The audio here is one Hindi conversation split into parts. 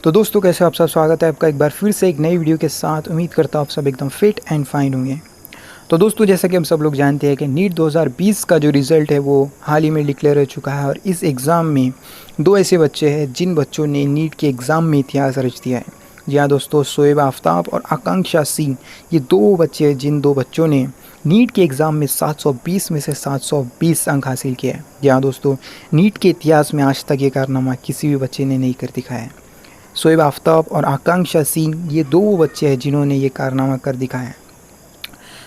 तो दोस्तों कैसे हो आप सब। स्वागत है आपका एक बार फिर से एक नई वीडियो के साथ। उम्मीद करता हूँ आप सब एकदम फिट एंड फाइन होंगे। तो दोस्तों जैसा कि हम सब लोग जानते हैं कि नीट 2020 का जो रिज़ल्ट है वो हाल ही में डिक्लेयर हो चुका है और इस एग्ज़ाम में दो ऐसे बच्चे हैं जिन बच्चों ने नीट के एग्ज़ाम में इतिहास रच दिया है। जी हाँ दोस्तों, शोएब आफ्ताब और आकांक्षा सिंह, ये दो बच्चे हैं जिन दो बच्चों ने नीट के एग्ज़ाम में 720 में से 720 अंक हासिल किए हैं। जी हाँ दोस्तों, नीट के इतिहास में आज तक ये कारनामा किसी भी बच्चे ने नहीं कर दिखाया है। शोएब आफ्ताब और आकांक्षा सिंह ये दो बच्चे हैं जिन्होंने ये कारनामा कर दिखाया है।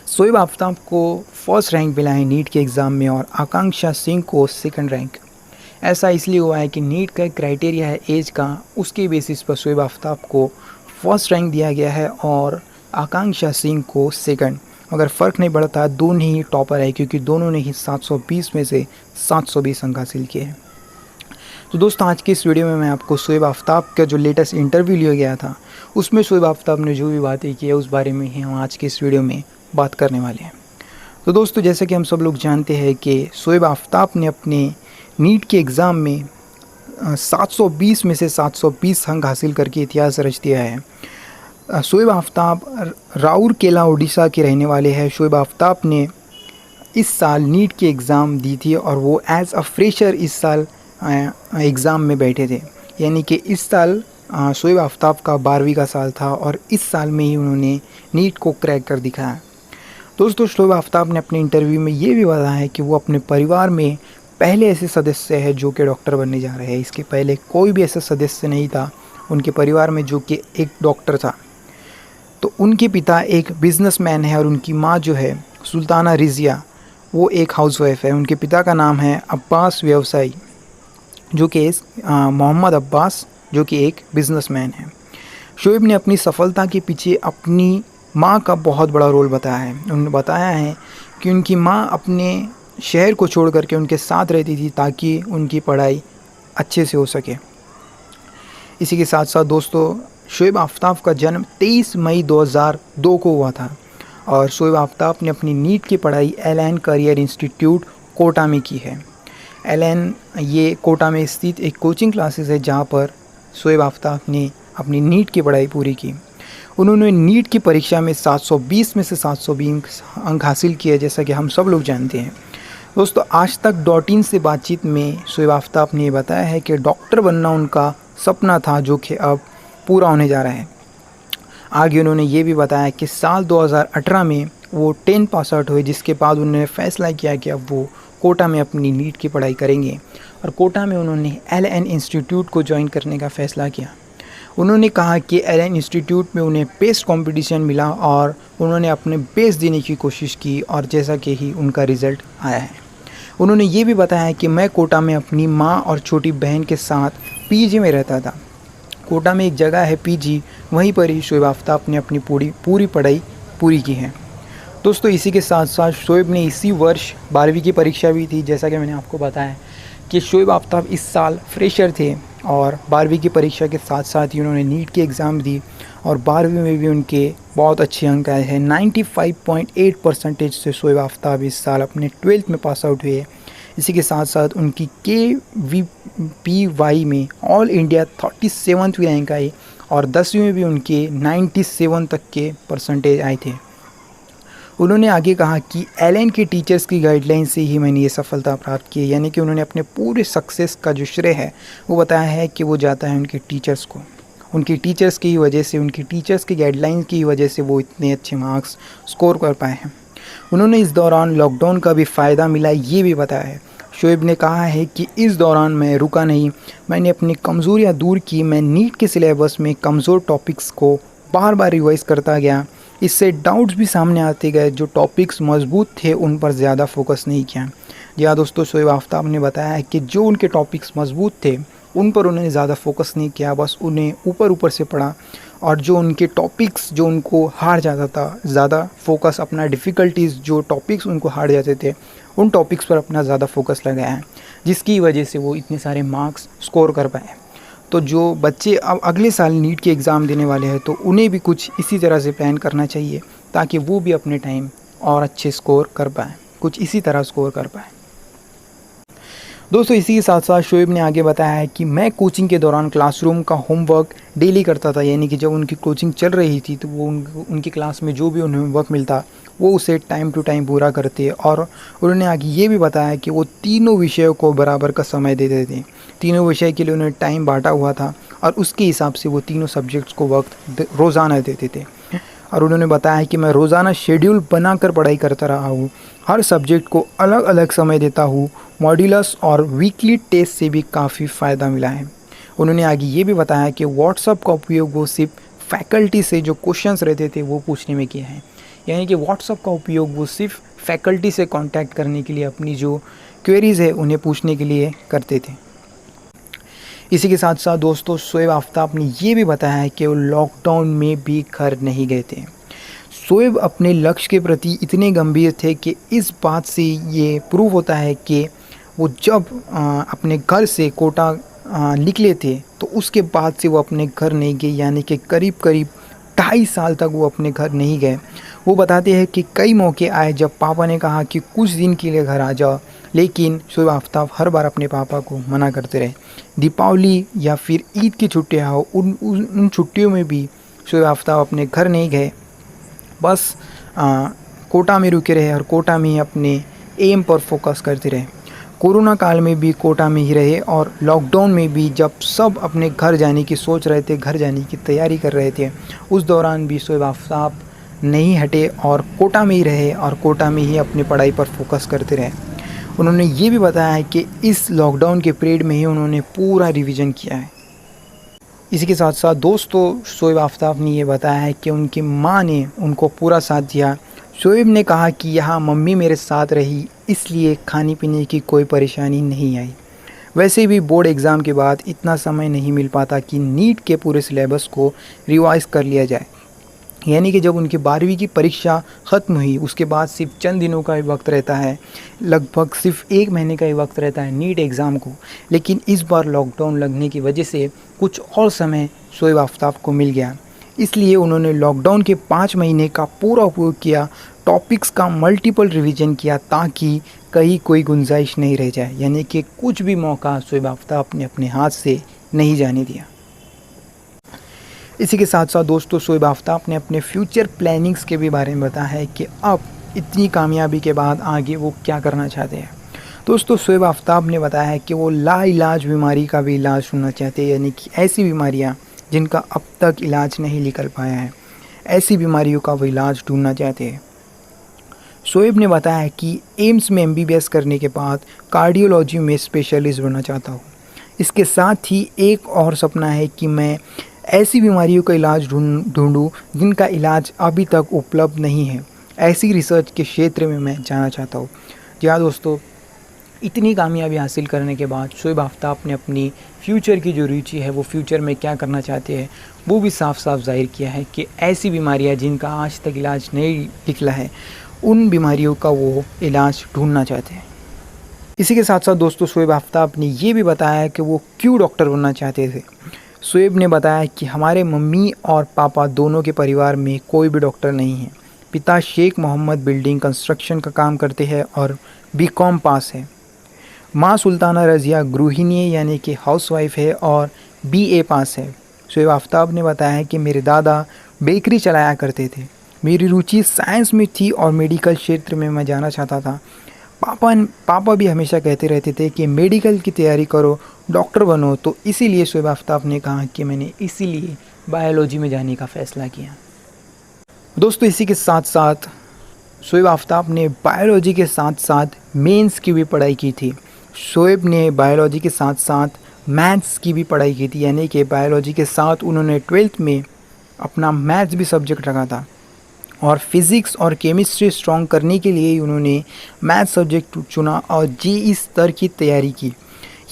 शोएब आफ्ताब को फर्स्ट रैंक मिला है नीट के एग्ज़ाम में और आकांक्षा सिंह को सेकंड रैंक। ऐसा इसलिए हुआ है कि नीट का एक क्राइटेरिया है एज का, उसके बेसिस पर शोएब आफ्ताब को फर्स्ट रैंक दिया गया है और आकांक्षा सिंह को सेकंड। अगर फ़र्क नहीं पड़ता, दोनों ही टॉपर है क्योंकि दोनों ने ही 720 में से 720 अंक हासिल किए हैं। तो दोस्तों आज की इस वीडियो में मैं आपको शोएब आफ्ताब का जो लेटेस्ट इंटरव्यू लिया गया था उसमें शोएब आफ्ताब ने जो भी बातें की है उस बारे में ही हम आज की इस वीडियो में बात करने वाले हैं। तो दोस्तों जैसे कि हम सब लोग जानते हैं कि शोएब आफ्ताब ने अपने नीट के एग्ज़ाम में 720 में से 720 अंक हासिल करके इतिहास रच दिया है। शोएब आफ्ताब राउरकेला उड़ीसा के रहने वाले हैं। शोएब आफ्ताब ने इस साल नीट की एग्ज़ाम दी थी और वो एज़ अ फ्रेशर इस साल एग्ज़ाम में बैठे थे, यानी कि इस साल शोएब आफ्ताब का 12वीं का साल था और इस साल में ही उन्होंने नीट को क्रैक कर दिखाया। दोस्तों शोएब आफ्ताब ने अपने इंटरव्यू में ये भी बताया है कि वो अपने परिवार में पहले ऐसे सदस्य है जो कि डॉक्टर बनने जा रहे हैं। इसके पहले कोई भी ऐसा सदस्य नहीं था उनके परिवार में जो कि एक डॉक्टर था। तो उनके पिता एक बिजनेसमैन है और उनकी माँ जो है सुल्ताना रिज़िया, वो एक हाउसवाइफ है। उनके पिता का नाम है अब्बास व्यवसायी, जो कि मोहम्मद अब्बास, जो कि एक बिजनेसमैन है। शोएब ने अपनी सफलता के पीछे अपनी माँ का बहुत बड़ा रोल बताया है। उन्होंने बताया है कि उनकी माँ अपने शहर को छोड़ करके उनके साथ रहती थी ताकि उनकी पढ़ाई अच्छे से हो सके। इसी के साथ साथ दोस्तों शोएब आफ्ताब का जन्म 23 मई 2002 को हुआ था और शोएब आफ्ताब ने अपनी नीट की पढ़ाई एलएन करियर इंस्टीट्यूट कोटा में की है। एलएन ये कोटा में स्थित एक कोचिंग क्लासेस है जहाँ पर शोएब आफ्ताब ने अपनी नीट की पढ़ाई पूरी की। उन्होंने नीट की परीक्षा में 720 में से 720 अंक हासिल किए, जैसा कि हम सब लोग जानते हैं। दोस्तों आज तक .in से बातचीत में शोएब आफ्ताब ने बताया है कि डॉक्टर बनना उनका सपना था जो कि अब पूरा होने जा रहा है। आगे उन्होंने ये भी बताया कि साल 2018 में वो 10 पास आउट हुए, जिसके बाद उन्होंने फ़ैसला किया कि अब वो कोटा में अपनी नीट की पढ़ाई करेंगे और कोटा में उन्होंने एलएन इंस्टीट्यूट को ज्वाइन करने का फ़ैसला किया। उन्होंने कहा कि एलएन इंस्टीट्यूट में उन्हें बेस्ट कंपटीशन मिला और उन्होंने अपने बेस्ट देने की कोशिश की और जैसा कि ही उनका रिज़ल्ट आया है। उन्होंने ये भी बताया कि मैं कोटा में अपनी माँ और छोटी बहन के साथ पीजी में रहता था। कोटा में एक जगह है पीजी, वहीं पर ही शोएब आफ्ताब ने अपनी पूरी पढ़ाई पूरी की है। दोस्तों इसी के साथ साथ शोएब ने इसी वर्ष 12वीं की परीक्षा भी थी। जैसा कि मैंने आपको बताया कि शोएब आफ्ताब इस साल फ्रेशर थे और 12वीं की परीक्षा के साथ साथ ही उन्होंने नीट की एग्ज़ाम दी और 12वीं में भी उनके बहुत अच्छे अंक आए हैं। 95.8% से शोएब आफ्ताब इस साल अपने 12th में पास आउट हुए। इसी के साथ साथ उनकी KVPY में ऑल इंडिया 37वीं रैंक आई और 10वीं में भी उनके 97 तक के परसेंटेज आए थे। उन्होंने आगे कहा कि एलएन के टीचर्स की गाइडलाइन से ही मैंने ये सफलता प्राप्त की है, यानी कि उन्होंने अपने पूरे सक्सेस का जो श्रेय है वो बताया है कि वो जाता है उनके टीचर्स को। उनकी टीचर्स की वजह से, उनकी टीचर्स की गाइडलाइन की वजह से वो इतने अच्छे मार्क्स स्कोर कर पाए हैं। उन्होंने इस दौरान लॉकडाउन का भी फ़ायदा मिला ये भी बताया है। शोएब ने कहा है कि इस दौरान मैं रुका नहीं, मैंने अपनी कमज़ोरियाँ दूर की। मैं नीट के सिलेबस में कमज़ोर टॉपिक्स को बार बार रिवाइज़ करता गया, इससे डाउट्स भी सामने आते गए। जो टॉपिक्स मजबूत थे उन पर ज़्यादा फोकस नहीं किया। जी हाँ दोस्तों, शोएब आफ्ताब ने बताया है कि जो उनके टॉपिक्स मजबूत थे उन पर उन्होंने ज़्यादा फोकस नहीं किया, बस उन्हें ऊपर से पढ़ा और जो उनके टॉपिक्स जो उनको हार जाता था, ज़्यादा फोकस अपना डिफ़िकल्टीज़ जो टॉपिक्स उनको हार जाते थे उन टॉपिक्स पर अपना ज़्यादा फोकस लगाया है, जिसकी वजह से वो इतने सारे मार्क्स स्कोर कर पाए। तो जो बच्चे अब अगले साल नीट के एग्ज़ाम देने वाले हैं तो उन्हें भी कुछ इसी तरह से प्लान करना चाहिए ताकि वो भी अपने टाइम और अच्छे स्कोर कर पाएँ, कुछ इसी तरह स्कोर कर पाएँ। दोस्तों इसी के साथ साथ शोएब ने आगे बताया है कि मैं कोचिंग के दौरान क्लासरूम का होमवर्क डेली करता था, यानी कि जब उनकी कोचिंग चल रही थी तो वो उनकी क्लास में जो भी उन्हें होमवर्क मिलता वो उसे टाइम टू टाइम पूरा करते। और उन्होंने आगे ये भी बताया कि वो तीनों विषयों को बराबर का समय देते थे, तीनों विषय के लिए उन्होंने टाइम बांटा हुआ था और उसके हिसाब से वो तीनों सब्जेक्ट्स को वक्त रोज़ाना देते थे। और उन्होंने बताया कि मैं रोज़ाना शेड्यूल बनाकर पढ़ाई करता रहा हूँ, हर सब्जेक्ट को अलग अलग समय देता हूँ, मॉड्यूलस और वीकली टेस्ट से भी काफ़ी फ़ायदा मिला है। उन्होंने आगे ये भी बताया कि व्हाट्सअप का उपयोग वो सिर्फ फैकल्टी से जो क्वेश्चंस रहते थे वो पूछने में किया है, यानी कि व्हाट्सअप का उपयोग वो सिर्फ फैकल्टी से कांटेक्ट करने के लिए, अपनी जो क्वेरीज़ है उन्हें पूछने के लिए करते थे। इसी के साथ साथ दोस्तों शोएब आफ्ताब ने ये भी बताया है कि वो लॉकडाउन में भी घर नहीं गए थे। शोएब अपने लक्ष्य के प्रति इतने गंभीर थे कि इस बात से ये प्रूव होता है कि वो जब अपने घर से कोटा निकले थे तो उसके बाद से वो अपने घर नहीं गए, यानी कि करीब करीब 2.5 साल तक वो अपने घर नहीं गए। वो बताते हैं कि कई मौके आए जब पापा ने कहा कि कुछ दिन के लिए घर आ जाओ, लेकिन शोएब आफ्ताब हर बार अपने पापा को मना करते रहे। दीपावली या फिर ईद की छुट्टियाँ हो, उन छुट्टियों में भी शोएब आफ्ताब अपने घर नहीं गए, बस कोटा में रुके रहे और कोटा में ही अपने एम पर फोकस करते रहे। कोरोना काल में भी कोटा में ही रहे और लॉकडाउन में भी जब सब अपने घर जाने की सोच रहे थे, घर जाने की तैयारी कर रहे थे, उस दौरान भी शोएब आफ्ताब नहीं हटे और कोटा में ही रहे और कोटा में ही अपनी पढ़ाई पर फोकस करते रहे। उन्होंने ये भी बताया है कि इस लॉकडाउन के पीरियड में ही उन्होंने पूरा रिवीजन किया है। इसी के साथ साथ दोस्तों शोएब आफ्ताब ने ये बताया है कि उनकी माँ ने उनको पूरा साथ दिया। शोएब ने कहा कि यहाँ मम्मी मेरे साथ रही, इसलिए खाने पीने की कोई परेशानी नहीं आई। वैसे भी बोर्ड एग्ज़ाम के बाद इतना समय नहीं मिल पाता कि नीट के पूरे सिलेबस को रिवाइज कर लिया जाए, यानी कि जब उनकी 12वीं की परीक्षा ख़त्म हुई उसके बाद सिर्फ चंद दिनों का ही वक्त रहता है, लगभग सिर्फ 1 महीने का ही वक्त रहता है नीट एग्ज़ाम को। लेकिन इस बार लॉकडाउन लगने की वजह से कुछ और समय शोएब आफ्ताब को मिल गया, इसलिए उन्होंने लॉकडाउन के 5 महीने का पूरा उपयोग किया, टॉपिक्स का मल्टीपल रिवीजन किया ताकि कहीं कोई गुंजाइश नहीं रह जाए, यानी कि कुछ भी मौका शोएब आफ्ताब ने अपने हाथ से नहीं जाने दिया। इसी के साथ साथ दोस्तों शोएब आफ्ताब ने अपने फ्यूचर प्लानिंग्स के भी बारे में बताया है कि अब इतनी कामयाबी के बाद आगे वो क्या करना चाहते हैं। दोस्तों शोएब आफ्ताब ने बताया है कि वो लाइलाज बीमारी का भी इलाज ढूंढना चाहते हैं, यानी कि ऐसी बीमारियां जिनका अब तक इलाज नहीं निकल पाया है, ऐसी बीमारियों का वो इलाज ढूंढना चाहते हैं। शोएब ने बताया है कि एम्स में MBBS करने के बाद कार्डियोलॉजी में स्पेशलिस्ट बनना चाहता हूँ। इसके साथ ही एक और सपना है कि मैं ऐसी बीमारियों का इलाज ढूंढूं जिनका इलाज अभी तक उपलब्ध नहीं है, ऐसी रिसर्च के क्षेत्र में मैं जाना चाहता हूँ। जी हाँ दोस्तों, इतनी कामयाबी हासिल करने के बाद शोएब आफ्ताब ने अपनी फ्यूचर की जो रुचि है, वो फ्यूचर में क्या करना चाहते हैं, वो भी साफ साफ जाहिर किया है कि ऐसी बीमारियाँ जिनका आज तक इलाज नहीं निकला है, उन बीमारियों का वो इलाज ढूंढना चाहते हैं। इसी के साथ साथ दोस्तों शोएब आफ्ताब ने ये भी बताया है कि वो क्यों डॉक्टर बनना चाहते थे। शोएब ने बताया कि हमारे मम्मी और पापा दोनों के परिवार में कोई भी डॉक्टर नहीं है। पिता शेख मोहम्मद बिल्डिंग कंस्ट्रक्शन का काम करते हैं और BCom पास है। माँ सुल्ताना रज़िया गृहिणी यानी कि हाउसवाइफ है और BA पास है। शोएब आफ्ताब ने बताया है कि मेरे दादा बेकरी चलाया करते थे, मेरी रुचि साइंस में थी और मेडिकल क्षेत्र में मैं जाना चाहता था। पापा भी हमेशा कहते रहते थे कि मेडिकल की तैयारी करो, डॉक्टर बनो, तो इसीलिए शोएब आफ्ताब ने कहा कि मैंने इसीलिए बायोलॉजी में जाने का फ़ैसला किया। दोस्तों इसी के साथ साथ शोएब आफ्ताब ने बायोलॉजी के साथ साथ मेंस की भी पढ़ाई की थी। शोएब ने बायोलॉजी के साथ साथ मैथ्स की भी पढ़ाई की थी, यानी कि बायोलॉजी के साथ उन्होंने 12th में अपना मैथ्स भी सब्जेक्ट रखा था और फिज़िक्स और केमिस्ट्री स्ट्रॉन्ग करने के लिए उन्होंने मैथ्स सब्जेक्ट चुना और JEE स्तर की तैयारी की।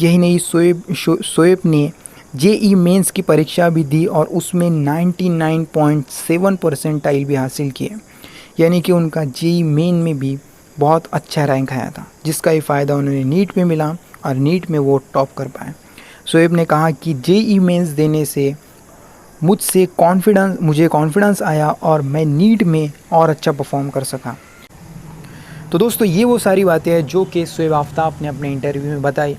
यही नहीं, शोएब ने JEE मेंस की परीक्षा भी दी और उसमें 99.7 परसेंटाइल भी हासिल किए, यानी कि उनका JEE मेन में भी बहुत अच्छा रैंक आया था, जिसका ही फ़ायदा उन्होंने नीट में मिला और नीट में वो टॉप कर पाए। शोएब ने कहा कि JEE मेंस देने से मुझे कॉन्फिडेंस आया और मैं नीट में और अच्छा परफॉर्म कर सका। तो दोस्तों ये वो सारी बातें हैं जो कि शोएब आफ्ताब ने अपने इंटरव्यू में बताई।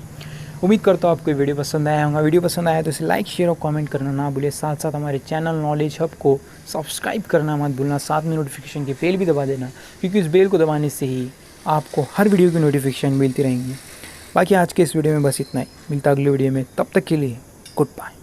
उम्मीद करता हूँ आपको वीडियो पसंद आया होगा। वीडियो पसंद आया तो इसे लाइक शेयर और कमेंट करना ना भूलिए। साथ साथ हमारे चैनल नॉलेज हब को सब्सक्राइब करना मत भूलना। साथ में नोटिफिकेशन की बेल भी दबा देना, क्योंकि इस बेल को दबाने से ही आपको हर वीडियो की नोटिफिकेशन मिलती रहेंगी। बाकी आज के इस वीडियो में बस इतना ही। मिलता अगले वीडियो में, तब तक के लिए गुड बाय।